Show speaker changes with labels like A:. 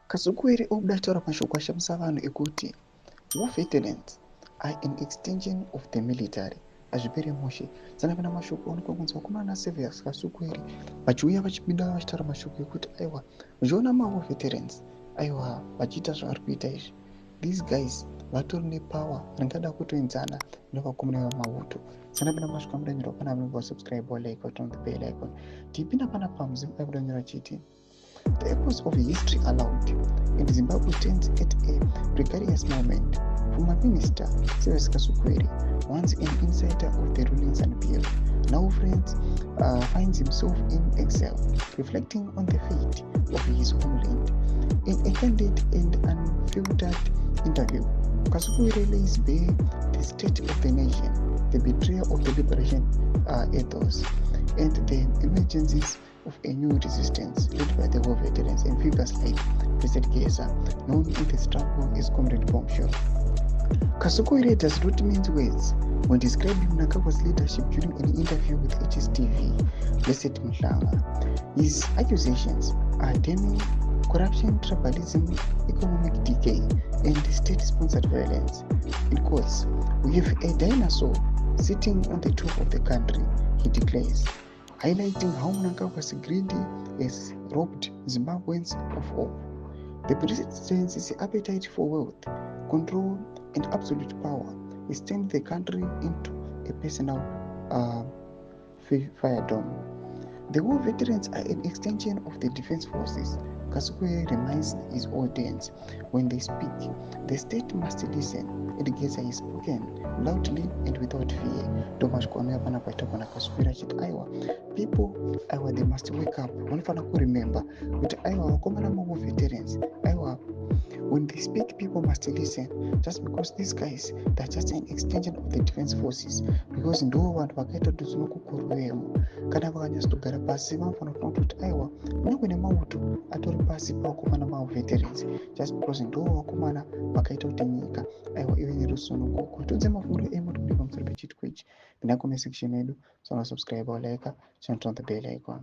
A: Kasukuwere obuda taura mashoko ashamisa vanhu ekuti war veterans are an extension of the military. Hazvipere mushe. Tsanangana mashoko anokongonza vakomana Servius Kasukuwere vachiuya vachipinda vachitaura mashoko ekuti aiwa uchiona war veterans aiwa vachiita zvavari kuita izvi, these guys vatori nepower ringada kutoenzana nevakomana vemauto. Tsanangana mashoko amudanyirwa pana vanenge vasubscribe like on the bell icon. Tipinda pana pamuzimu aikudanyira chiti the echoes of history aloud, and Zimbabwe stands at a precarious moment. Former Minister Servius Kasukuwere, once an insider of the ruling ZANU-PF, now finds himself in exile, reflecting on the fate of his homeland. In a candid and unfiltered interview, Kasukuwere lays bare the state of the nation, the betrayal of the liberation ethos, and the emergencies of a new resistance led by the war veterans and figures like President Geza, known in the struggle as Comrade Bombshell. Kasukuwere does not mince words when describing Mnangagwa's leadership during an interview with HSTV, Blessed Mhlanga. His accusations are damning corruption, tribalism, economic decay, and state-sponsored violence. In quotes, "We have a dinosaur sitting on the top of the country," he declares, highlighting how Mnangagwa's greed has robbed Zimbabweans of hope. The presidency's appetite for wealth, control, and absolute power has turned the country into a personal firedome. The war veterans are an extension of the defense forces. Kasukuwere reminds his audience when they speak, the state must listen, and Geza is spoken loudly and without fear. Domashko ameyapana paitwa na Kasukuwere achiti aiwa people aiwa they must wake up. Vanofana kuremember kuti aiwa vakomana war veterans aiwa when they speak people must listen, just because these guys they're just an extension of the defense forces, because ndo vanhu vakaita kuti zvinokukurwemo kana vakanyatogara pasi vanofana kuona kuti aiwa nyangwe nemauto atori pasi pavakomana veterans, just because ndo vakomana vakaita kuti nyika aiwa ive nerusununguko. Tudze mafungiro emutikudiwa pamusoro pechitiko ichi. Ndinako mesection yedu, so subscribe or like, turn on the bell icon.